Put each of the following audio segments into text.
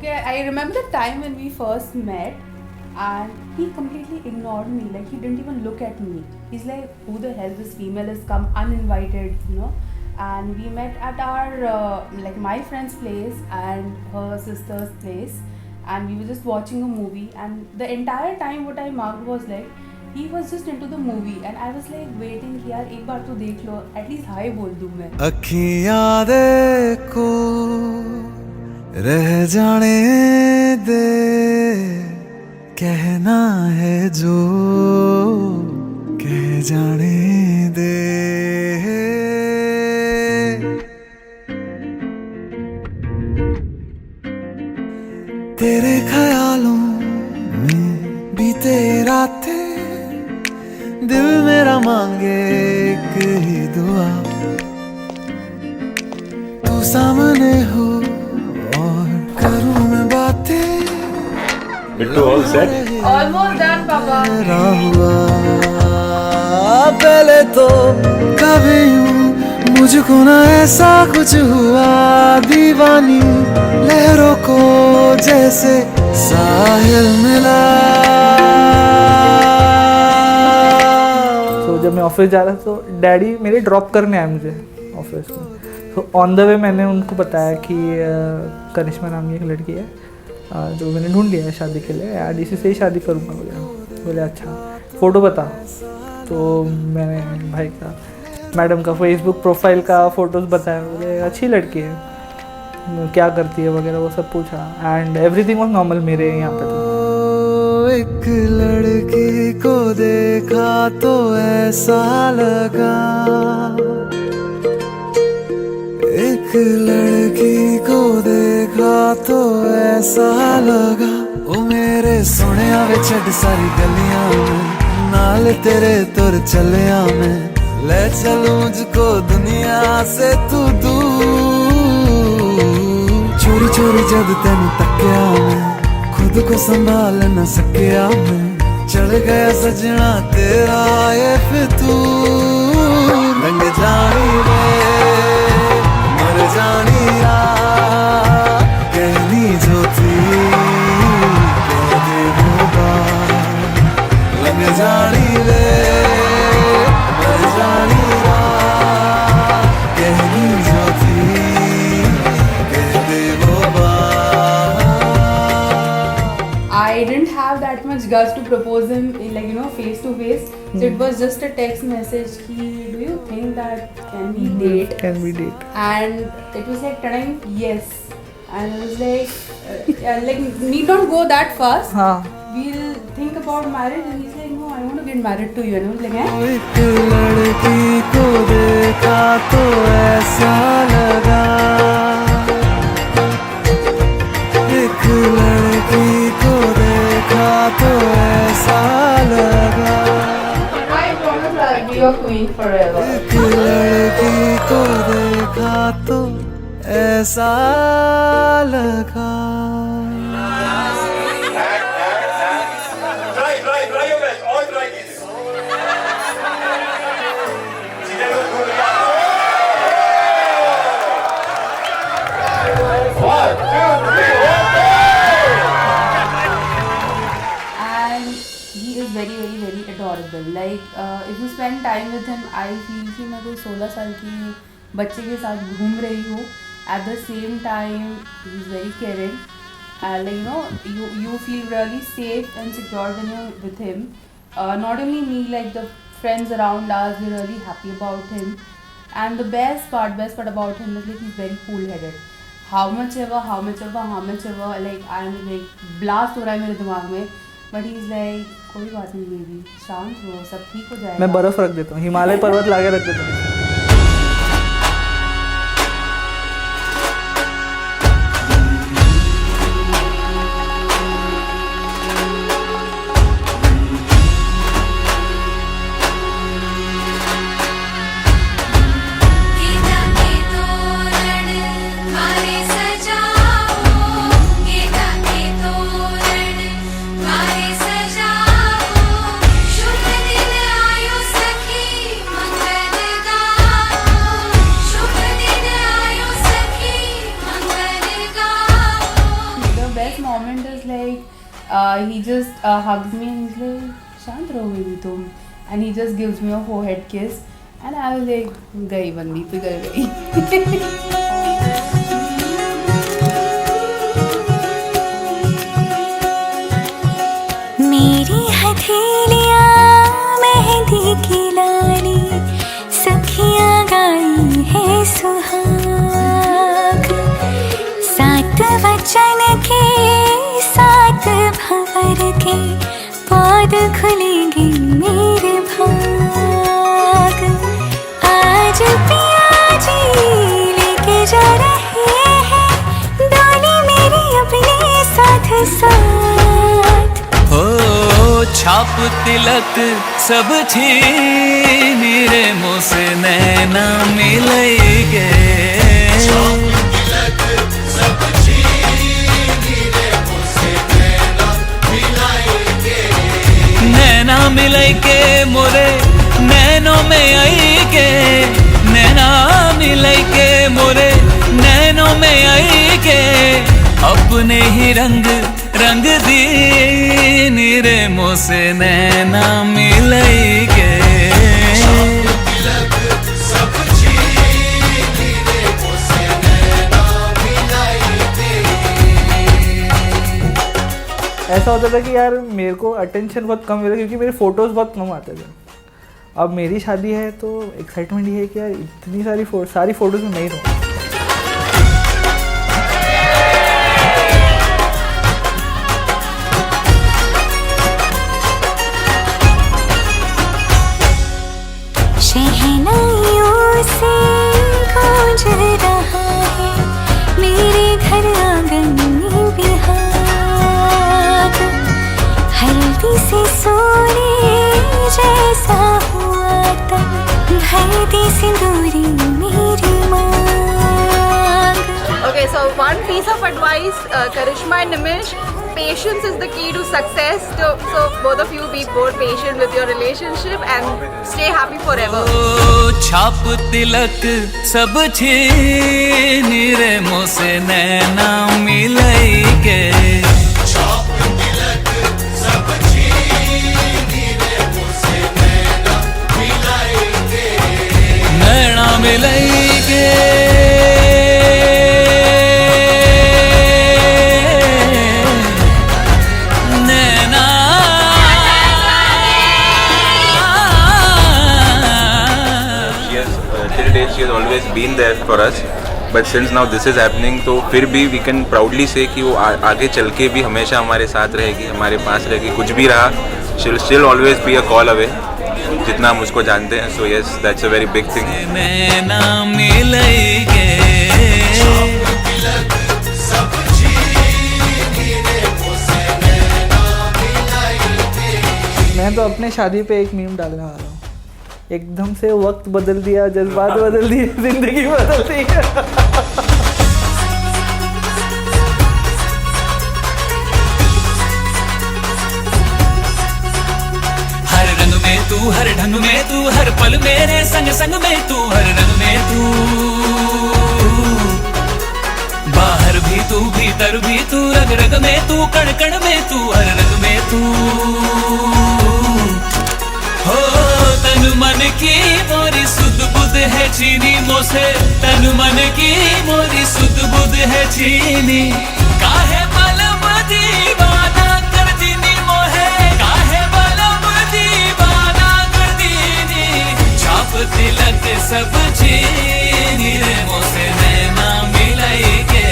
Okay, I remember the time when we first met, and he completely ignored me. Like he didn't even look at me. He's like, "Who the hell? This female has come uninvited," you know. And we met at our like my friend's place and her sister's place, and we were just watching a movie. And the entire time, what I marked was like, he was just into the movie, and I was like waiting कि यार एक बार तो देख लो, at least hi बोल दूँ मैं. अखियाँ देखो रह जाने दे, कहना है जो कह जाने दे. तेरे ख्यालों में बीते रातें, दिल मेरा मांगे एक ही दुआ, तू सामने हो और करूं मैं बातें. Bittu, all set? Almost done, Papa. मेरा हुआ पहले तो कभी यूं मुझको ना ऐसा कुछ हुआ, दीवानी लहरों को जैसे साहिल मिला. तो जब मैं ऑफिस जा रहा था तो डैडी मेरे ड्रॉप करने आए मुझे ऑफिस में. तो ऑन द वे मैंने उनको बताया कि करिश्मा नाम की एक लड़की है जो मैंने ढूंढ लिया है शादी के लिए, यार इसी से ही शादी करूँगा वगैरह. बोले अच्छा फ़ोटो बता. तो मैंने भाई का मैडम का फेसबुक प्रोफाइल का फ़ोटोज़ बताया. बोले अच्छी लड़की है, क्या करती है वगैरह वो सब पूछा. एंड एवरीथिंग वाज नॉर्मल मेरे यहाँ पे. तो एक लड़की को देखा तो ऐसा लगा, एक लड़की को देखा तो ऐसा लगा, ओ मेरे सोहणिया वे छड्ड सारी गलियां में, नाल तेरे तुर चलिया मैं, ले चलूं मुझको दुनिया से तू दूर. चोरी चोरी जब तेनू तकिया मैं, खुद को संभाल न सकिया मैं, चढ़ गया सजना तेरा ये फितूर. रंग जानी रे मर जानी आ, कहनी जो थी कह दे वो बात. रंग जानी रे मर जानी आ, कहनी जो थी कह दे वो बात. I didn't have that much guts to propose him, like you know, face to face. So it was just a text message. Ki, do you think that can we date? Can we date? And it was like telling yes. And I was like need not go that fast. हाँ. We'll think about marriage. And he's like, no, I want to get married to you. And I was like, eh? एक लड़की को देखा तो ऐसा लगा, एक लड़की को देखा तो ऐसा लगा, I promise I'll be your queen forever. एक लड़की को देखा तो ऐसा लगा. Try your best. All try this. One, two, three, And he is very very very adorable. Like if you spend time with him, I feel कि मैं कोई 16 साल की बच्चे के साथ घूम रही हूँ. At the same time, he is very caring. Like you know, you feel really safe and secure when you're with him. Not only me, like the friends around us, we're really happy about him. And the best part about him is like he's very cool-headed. How much ever, like I'm like blast हो रहा है मेरे दिमाग में, but he's like कोई बात नहीं baby, शांत हो, सब ठीक हो जाएगा. मैं बर्फ़ रख देता हूँ, हिमालय पर्वत ला के रख देता हूँ. गीता के तोरण मारे सजाओ, गीता के तोरण मारे सजाओ, शुभ दिन आयो सखी मंगल गाओ. he just hugs me and he's like, शांत रहो बेबी तुम, and he just gives me a forehead kiss, and I was like, गई बंदी पिघल गई. मेरी हथेलियाँ मेहंदी की लाली, सखियाँ गाई है सुहाग, सात वचन के सात भंवर के पौध खुलेंगे मेरे भाग. आज पिया जी लेके जा रहे हैं डोली मेरी अपने साथ साथ. ओ छाप तिलक सब छीन रे मुँह से नैना मिलेंगे. नैना मिलेंगे मोरे नैनों में आएंगे, नैना मिलेंगे मोरे नैनों में आएंगे, अपने ही रंग रंग दी नीरे मुँह से नैना मिलेंगे. ऐसा होता था कि यार मेरे को अटेंशन बहुत कम मिला क्योंकि मेरे फोटोज़ बहुत कम आते थे. अब मेरी शादी है तो एक्साइटमेंट ये है कि यार इतनी सारी फ़ोटोज़ में मैं ही रहूँ. शहनाइयों से गूंज रहा है मेरे घर आंगन में बिहाग, हल्दी से सोने जैसा हुआ तब भर दी सिंदूरी मेरी मांग. Okay, so one piece of advice, Karishma and Nimish, patience is the key to success. So both of you be more patient with your relationship and stay happy forever. ओ छाप तिलक सब छीन रे मुँह से नैना मिलेंगे. नैना मिलेंगे. नैना till date she has always been there for us, but since now this is happening, तो फिर भी we can proudly say कि वो आगे चल के भी हमेशा हमारे साथ रहेगी, हमारे पास रहेगी. कुछ भी रहा, she'll still always be a call away, जितना हम उसको जानते हैं. So yes, that's a very big thing. नैना मिलेंगे. मैं तो अपने शादी पे एक मीम डालने वाला हूँ. एकदम से वक्त बदल दिया, जज्बात बदल दिए, जिंदगी बदल दी. हर रंग में तू, हर ढंग में तू, हर पल मेरे संग संग में तू, हर रंग में तू, बाहर भी तू, भीतर भी तू, रग रग में तू, कण कण में तू, हर रंग में तू. हो तन मन की मोरी सुध बुध है चीनी मोसे, तन मन की मोरी सुध बुध है चीनी. काहे बलम दीवाना कर दीनी मोहे, काहे बलम दीवाना कर दीनी. छाप तिलक सब चीनी रे मोसे नैना मिलेंगे.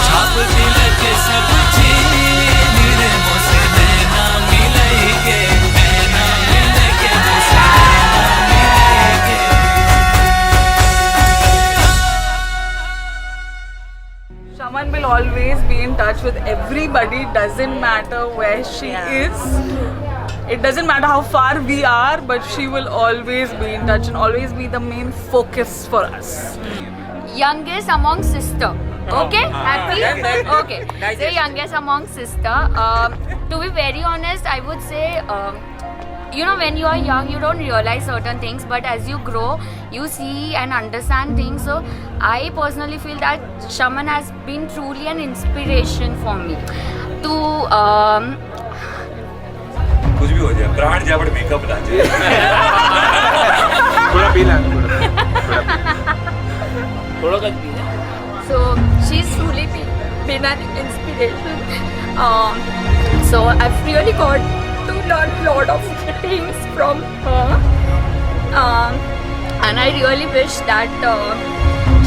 छाप तिलक सब चीनी रे मोसे नैना मिलेंगे. नैना मिलेंगे मोसे नैना मिलेंगे. Shaman will always be in touch with everybody, doesn't matter where she is. It doesn't matter how far we are, but she will always be in touch and always be the main focus for us. Youngest among sister. Okay, happy? Okay, so youngest among sister. To be very honest, I would say, you know, when you are young, you don't realize certain things, but as you grow, you see and understand things. So I personally feel that Shaman has been truly an inspiration for me to कुछ भी हो जाए, प्राण जाए but makeup ना जाए. थोड़ा P ला थोड़ा कर दी. So she's truly been an inspiration. So I've really got to learn a lot of things from her. And I really wish that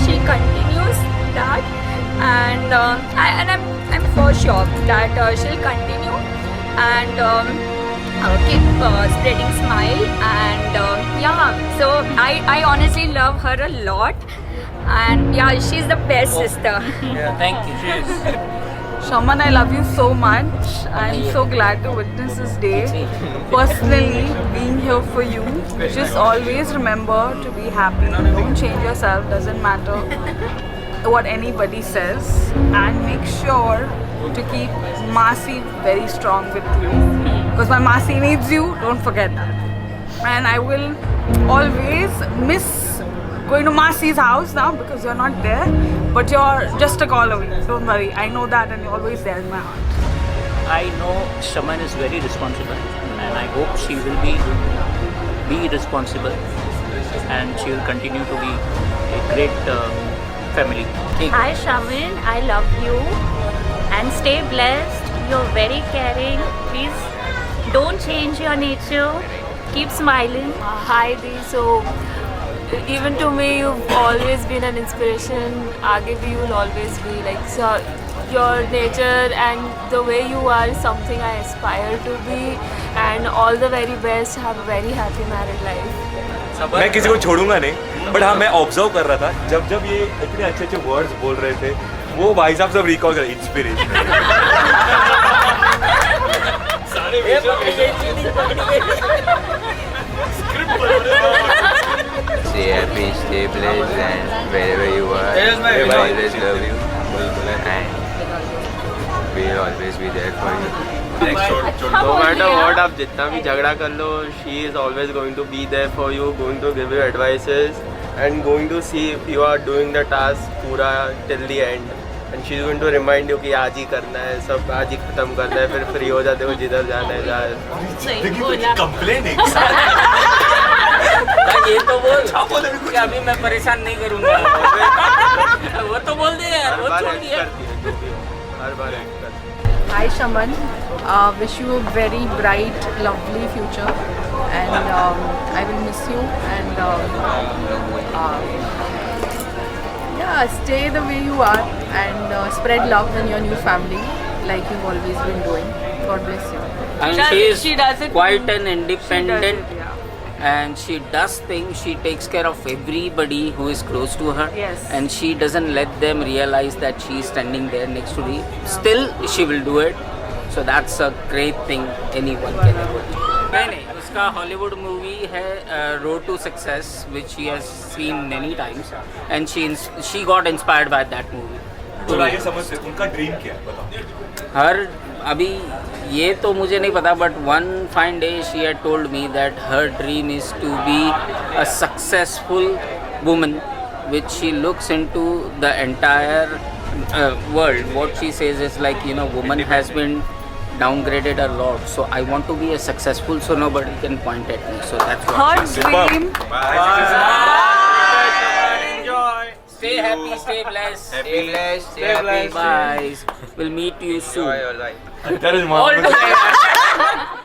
she continues that, and I'm for sure that she'll continue and keep spreading smile, and yeah. So I honestly love her a lot, and yeah, she's the best sister. Thank you. Shaman, I love you so much. I'm so glad to witness this day. Personally, being here for you. Just always remember to be happy. Don't change yourself. Doesn't matter what anybody says. And make sure to keep Masi very strong with you. Because my Masi needs you. Don't forget that. And I will always miss going to Masi's house now because you're not there, but you're just a call away. Don't worry, I know that, and you're always there in my heart. I know Shaman is very responsible, and I hope she will be responsible, and she will continue to be a great family. Hi Shaman, I love you, and stay blessed. You're very caring. Please don't change your nature. Keep smiling. Hi Dee. So even to me, you've always been an inspiration. Aage bhi you will always be like, so your nature and the way you are is something I aspire to be. And all the very best. Have a very happy married life. मैं किसी को छोड़ूंगा नहीं, but हाँ मैं observe कर रहा था जब ये इतने अच्छे अच्छे वर्ड्स बोल रहे थे, वो भाई साहब सब रिकॉल कर inspiration. Stay happy, stay blessed, and wherever you are, we will always love you, and we will always be there for you. No matter what, आप जितना भी झगड़ा कर लो, she is always going to be there for you, going to give you advices, and going to see if you are doing the task पूरा till the end. And she is going to remind you कि आज ही करना है, सब आज ही खत्म करना है, फिर फ्री हो जाते हो जिधर जाना है जाए. कंप्लेन एक साथ. ये तो बोल कि अभी मैं परेशान नहीं करूँगा. वो तो बोल दे यार, वो छोड़ दिया. हर बार Hi Shaman, wish you a very bright, lovely future, and I will miss you, and yeah, stay the way you are, and spread love in your new family like you've always been doing. God bless you. And she does it quite too. an independent, She does it, yeah. and she does things. She takes care of everybody who is close to her. Yes. And she doesn't let them realize that she is standing there next to me. Still, she will do it. So that's a great thing anyone can ever do. नहीं, उसका Hollywood movie है road to success, which she has seen many times, and she got inspired by that movie. तो ये समझते उनका dream क्या है बताओ. हर अभी ये तो मुझे नहीं पता, but one fine day she had told me that her dream is to be a successful woman which she looks into the entire world. What she says is like, you know, woman has been downgraded a lot, so I want to be a successful, so nobody can point at me. So that's what Her dream. Enjoy. Stay happy, stay blessed. Stay blessed, stay happy. Bye. We'll meet you soon. Enjoy your life. That is All together.